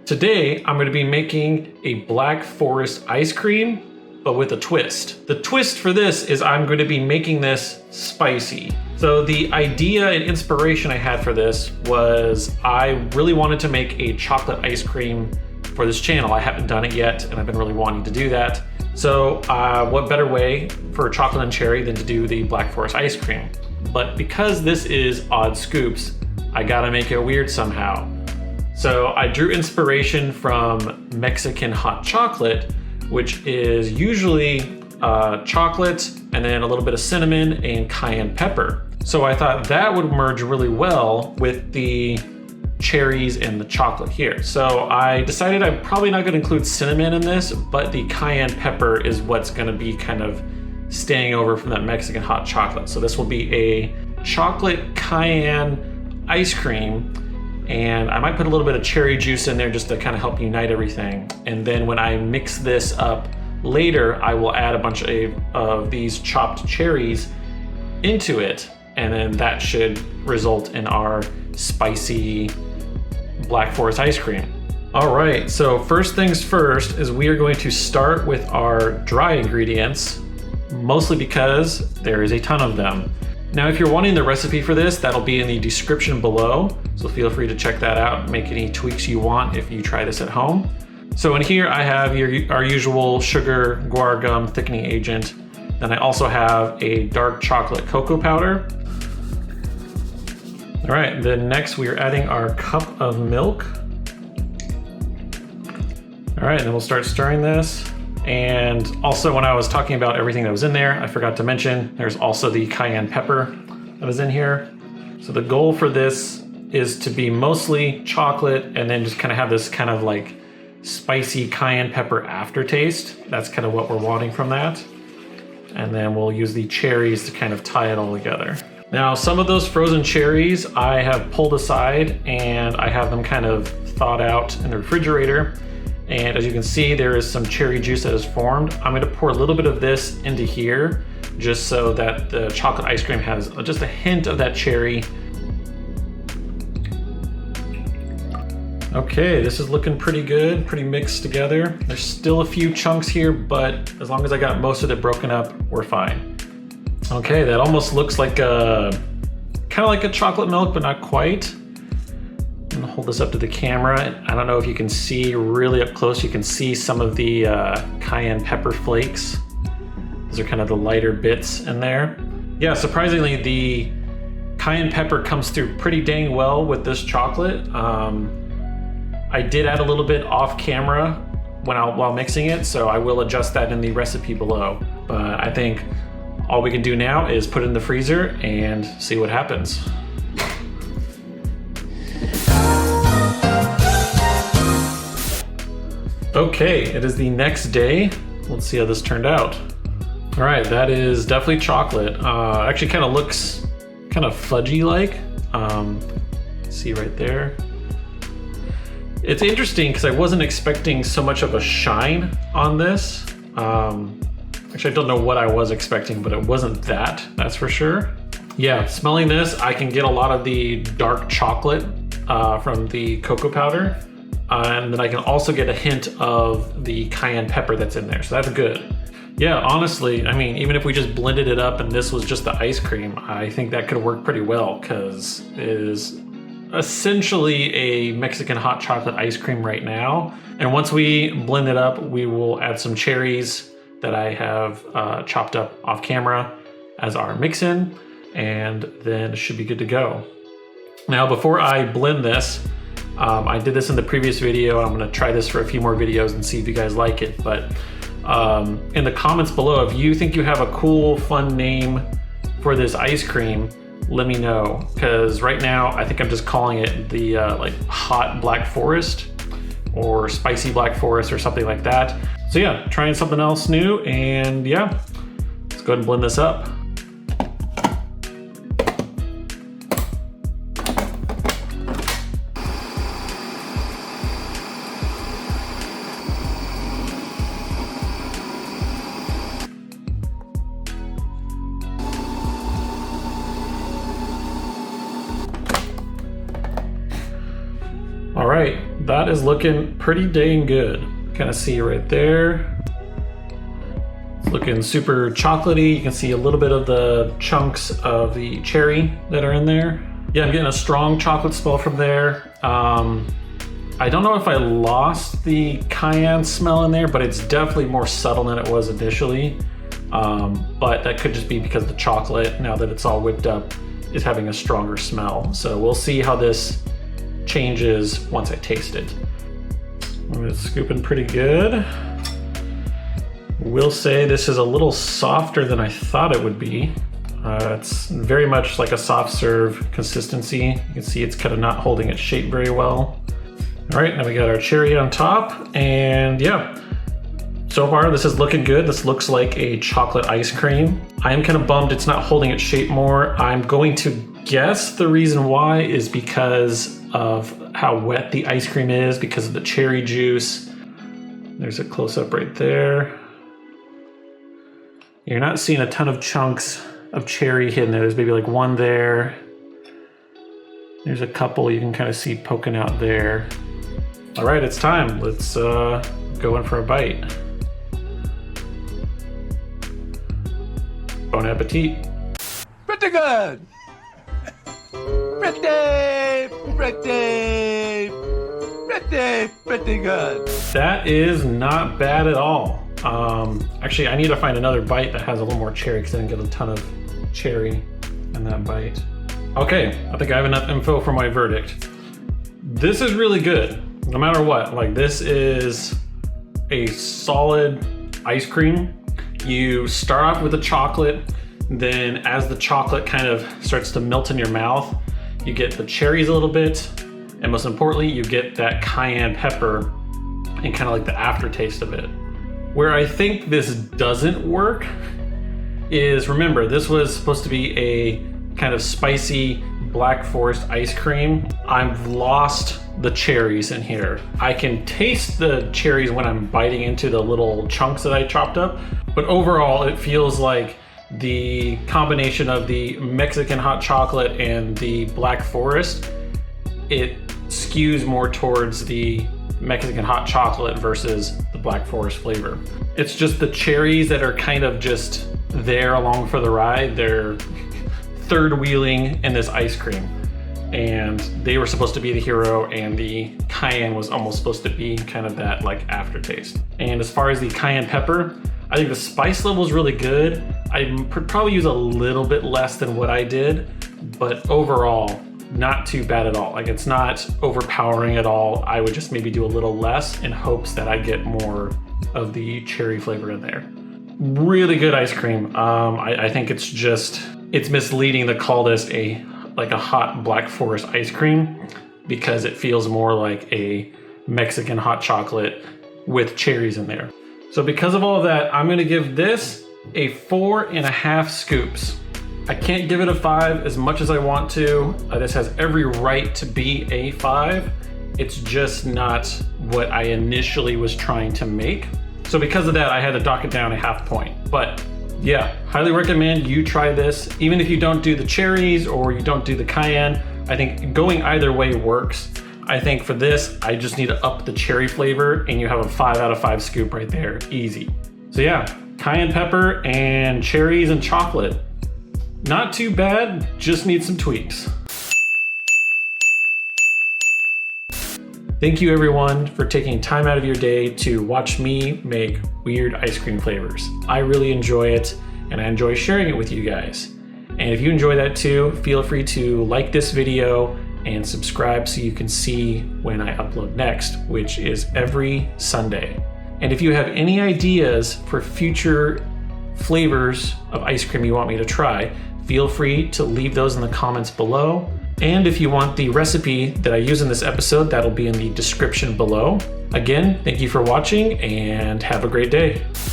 Today, I'm gonna be making a Black Forest ice cream, but with a twist. The twist for this is I'm gonna be making this spicy. So the idea and inspiration I had for this was I really wanted to make a chocolate ice cream for this channel. I haven't done it yet, and I've been really wanting to do that. So what better way for chocolate and cherry than to do the Black Forest ice cream? But because this is odd scoops, I gotta make it weird somehow. So I drew inspiration from Mexican hot chocolate, which is usually chocolate and then a little bit of cinnamon and cayenne pepper. So I thought that would merge really well with the cherries and the chocolate here. So I decided I'm probably not gonna include cinnamon in this, but the cayenne pepper is what's gonna be kind of staying over from that Mexican hot chocolate. So this will be a chocolate cayenne ice cream, and I might put a little bit of cherry juice in there just to kind of help unite everything. And then when I mix this up later, I will add a bunch of these chopped cherries into it, and then that should result in our spicy Black Forest ice cream. All right, so first things first is we are going to start with our dry ingredients, mostly because there is a ton of them. Now, if you're wanting the recipe for this, that'll be in the description below, so feel free to check that out, make any tweaks you want if you try this at home. So in here I have our usual sugar, guar gum, thickening agent. Then I also have a dark chocolate cocoa powder. All right, then next we are adding our cup of milk. All right, then we'll start stirring this. And also, when I was talking about everything that was in there, I forgot to mention there's also the cayenne pepper that was in here. So the goal for this is to be mostly chocolate and then just kind of have this kind of like spicy cayenne pepper aftertaste. That's kind of what we're wanting from that. And then we'll use the cherries to kind of tie it all together. Now, some of those frozen cherries I have pulled aside and I have them kind of thawed out in the refrigerator. And as you can see, there is some cherry juice that is formed. I'm gonna pour a little bit of this into here just so that the chocolate ice cream has just a hint of that cherry. Okay, this is looking pretty good, pretty mixed together. There's still a few chunks here, but as long as I got most of it broken up, we're fine. Okay, that almost looks like kind of like a chocolate milk, but not quite. I'm gonna hold this up to the camera. I don't know if you can see really up close, you can see some of the cayenne pepper flakes. Those are kind of the lighter bits in there. Yeah, surprisingly, the cayenne pepper comes through pretty dang well with this chocolate. I did add a little bit off camera while mixing it, so I will adjust that in the recipe below. But I think all we can do now is put it in the freezer and see what happens. Okay, it is the next day. Let's see how this turned out. All right, that is definitely chocolate. Actually kind of looks kind of fudgy-like. See right there. It's interesting because I wasn't expecting so much of a shine on this. Actually, I don't know what I was expecting, but it wasn't that's for sure. Yeah, smelling this, I can get a lot of the dark chocolate from the cocoa powder. And then I can also get a hint of the cayenne pepper that's in there, so that's good. Yeah, honestly, I mean, even if we just blended it up and this was just the ice cream, I think that could work pretty well because it is essentially a Mexican hot chocolate ice cream right now. And once we blend it up, we will add some cherries that I have chopped up off camera as our mix-in, and then it should be good to go. Now, before I blend this, I did this in the previous video. I'm gonna try this for a few more videos and see if you guys like it. But in the comments below, if you think you have a cool, fun name for this ice cream, let me know. Because right now, I think I'm just calling it the like hot Black Forest or spicy Black Forest or something like that. So yeah, trying something else new, and yeah, let's go ahead and blend this up. All right, that is looking pretty dang good. Kind of see right there. It's looking super chocolatey. You can see a little bit of the chunks of the cherry that are in there. Yeah, I'm getting a strong chocolate smell from there. I don't know if I lost the cayenne smell in there, but it's definitely more subtle than it was initially. But that could just be because the chocolate, now that it's all whipped up, is having a stronger smell. So we'll see how this changes once I taste it. It's scooping pretty good. Will say this is a little softer than I thought it would be. It's very much like a soft serve consistency. You can see it's kind of not holding its shape very well. All right, now we got our cherry on top, and yeah, so far this is looking good. This looks like a chocolate ice cream. I am kind of bummed it's not holding its shape more. I'm going to guess the reason why is because of how wet the ice cream is, because of the cherry juice. There's a close-up right there. You're not seeing a ton of chunks of cherry hidden there. There's maybe like one there. There's a couple you can kind of see poking out there. All right, it's time. Let's go in for a bite. Bon appetit. Pretty good. Pretty good. That is not bad at all. Actually, I need to find another bite that has a little more cherry because I didn't get a ton of cherry in that bite. Okay, I think I have enough info for my verdict. This is really good, no matter what. Like, this is a solid ice cream. You start off with the chocolate, then as the chocolate kind of starts to melt in your mouth, you get the cherries a little bit, and most importantly, you get that cayenne pepper and kind of like the aftertaste of it. Where I think this doesn't work is, remember, this was supposed to be a kind of spicy Black Forest ice cream. I've lost the cherries in here. I can taste the cherries when I'm biting into the little chunks that I chopped up, but overall it feels like the combination of the Mexican hot chocolate and the Black Forest, it skews more towards the Mexican hot chocolate versus the Black Forest flavor. It's just the cherries that are kind of just there along for the ride. They're third wheeling in this ice cream, and they were supposed to be the hero, and the cayenne was almost supposed to be kind of that like aftertaste. And as far as the cayenne pepper, I think the spice level is really good. I would probably use a little bit less than what I did, but overall, not too bad at all. Like, it's not overpowering at all. I would just maybe do a little less in hopes that I get more of the cherry flavor in there. Really good ice cream. I think it's misleading to call this a hot Black Forest ice cream because it feels more like a Mexican hot chocolate with cherries in there. So because of all of that, I'm gonna give this a 4.5 scoops. I can't give it a 5 as much as I want to. This has every right to be a 5. It's just not what I initially was trying to make. So because of that, I had to dock it down a 0.5 point. But yeah, highly recommend you try this. Even if you don't do the cherries or you don't do the cayenne, I think going either way works. I think for this, I just need to up the cherry flavor, and you have a 5 out of 5 scoop right there, easy. So yeah, cayenne pepper and cherries and chocolate. Not too bad, just need some tweaks. Thank you everyone for taking time out of your day to watch me make weird ice cream flavors. I really enjoy it, and I enjoy sharing it with you guys. And if you enjoy that too, feel free to like this video and subscribe so you can see when I upload next, which is every Sunday. And if you have any ideas for future flavors of ice cream you want me to try, feel free to leave those in the comments below. And if you want the recipe that I use in this episode, that'll be in the description below. Again, thank you for watching and have a great day.